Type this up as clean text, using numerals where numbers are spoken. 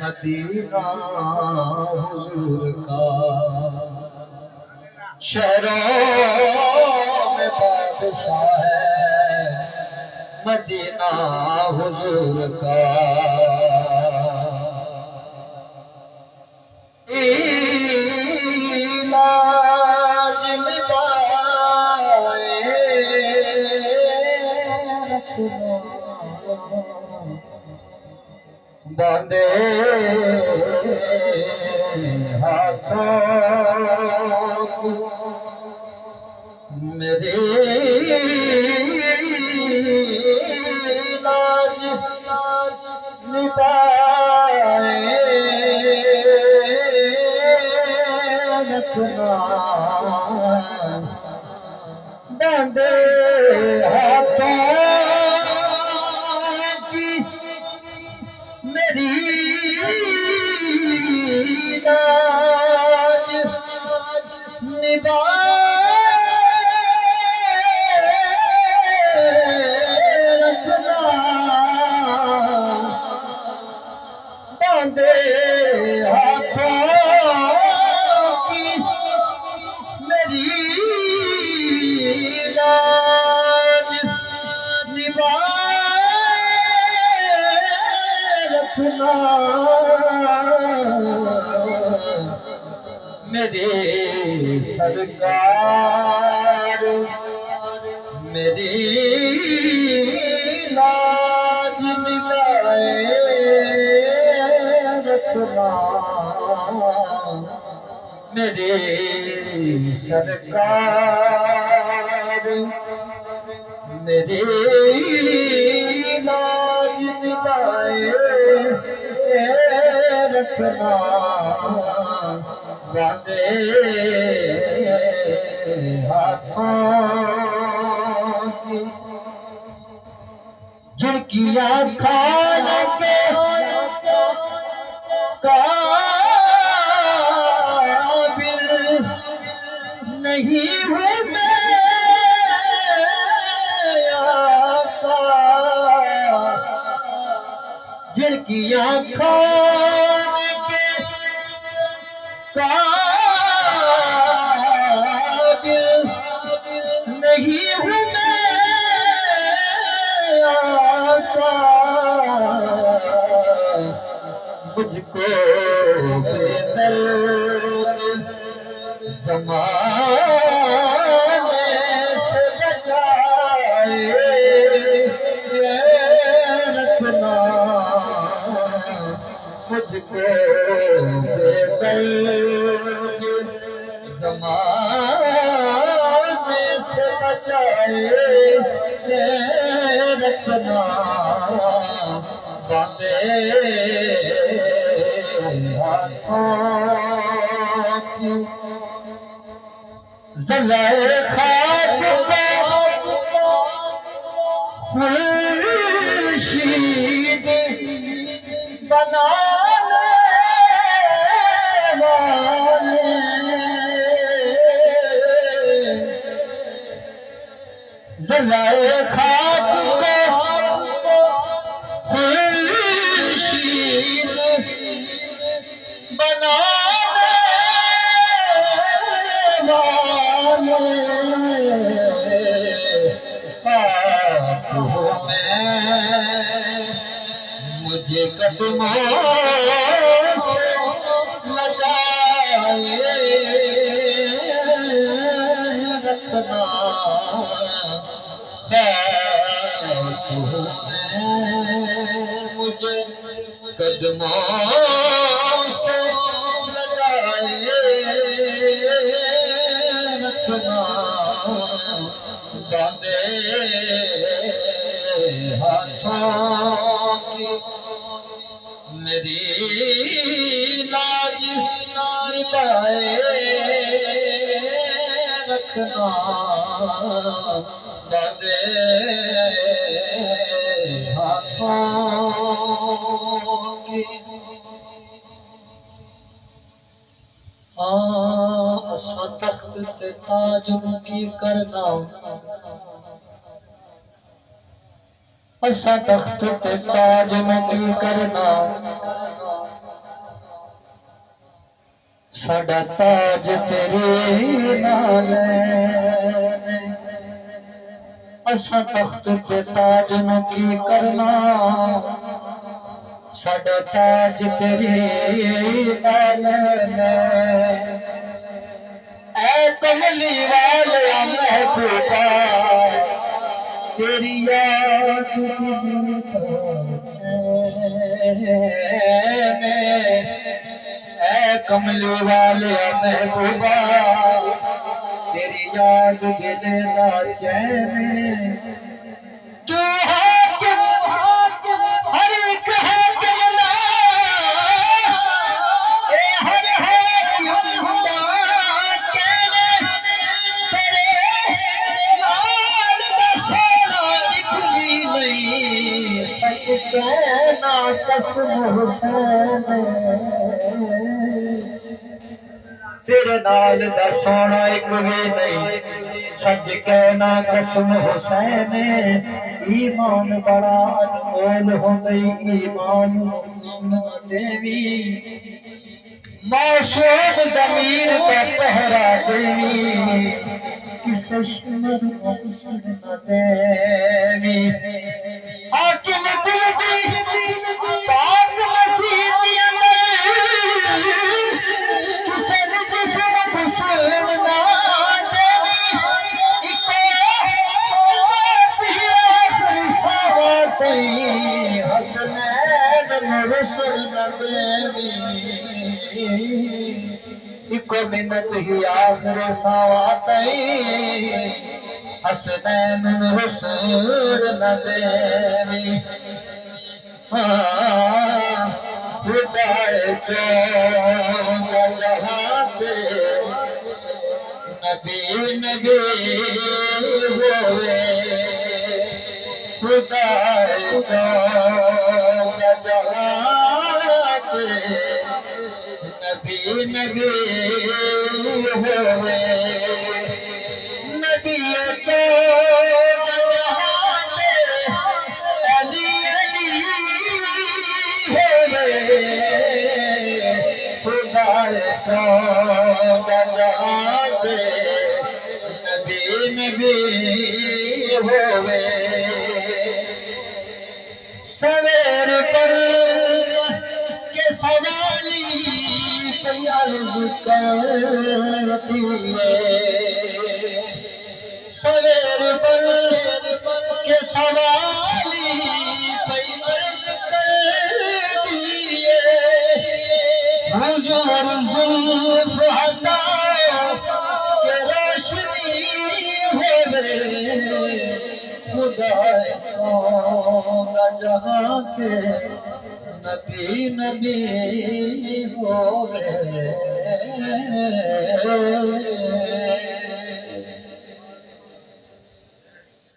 Medina हुजूर का। शहरों में बादशाह है मदीना हुजूर का। इलाज निभाए बांधे हाथों मेरे लाज निभाए रखना बांधे हाथों की मेरी लाज निभाए रखना बांधे हाथों की मेरी लाज निभाए रखना मेरे सरकार मेरी लाज निभाए रखना मेरे सरकार मेरी लाज निभाए रखना बांधे हाथों की झुड़कियां खाने के काबिल नहीं हूँ मैं आका। झुड़कियां खाने के काबिल नहीं हूँ मैं आका। मुझको बेदर्द ज़माने से बचाए रखना मुझको बेदर्द ज़माने से बचाए रखना बांधे हाथों की ज़ुलेखा को खुर्शीद बनाने वाले ज़ुलेखा को खुर्शीद बनाने मुझे कदमों से लगाए रखना मुझे कदमों से लगाए रखना बांधे हाथों की मेरी लाज निभाए रखना बांधे हाथों की। हाँ असा तख्त ते ताज की करना असा तख्त ते ताज की करना साडा ताज तेरे नाल है, असा तख्त ते ताज नु की करना, साडा ताज तेरे नाल है। ऐ कमली वाले महबूबा तेरी याद की चैन, ऐ कमली वाले महबूबा तेरी याद दिल दा चैन। तू हाकिम हर एक हाकिम दा, ए हर हाकिम दा कहने तेरे नाल दा सोना एक भी नहीं, सच कहना कसम हुसैन, तेरे नाल दा सोना एक भी नहीं, सच कहना कसम हुसैन। ईमान बड़ा अनमोल होंदई, ईमान सुन देवी, मासूम ज़मीर पे पहरा देवी, किसे शुमर सुन देवी। हाकिम दिल दी पाक मसीह दी अंदर, किसे जिस्म सुन ना देवी, इको हसनैन मुरसल देवी, इको मिन्नत ही आखिर सवातई, हसनैन मुरसल देवी। खुदाए चौंदा जहां ते नबी नबी होवे, खुदाए चौंदा जहां ते नबी नबी होवे, नबी चौंदा जहां ते अली अली होवे, खुदाए चौंदा जहां ते नबी नबी होवे। सवेर पर के सवाली पई अर्ज़ करती है, सवेर पर के सवाली पई अर्ज़ करती है, हुजूर जुल्फ़ हटा के रोशनी होवे, खुदाए चौंदा जहां के नबी नबी होवे।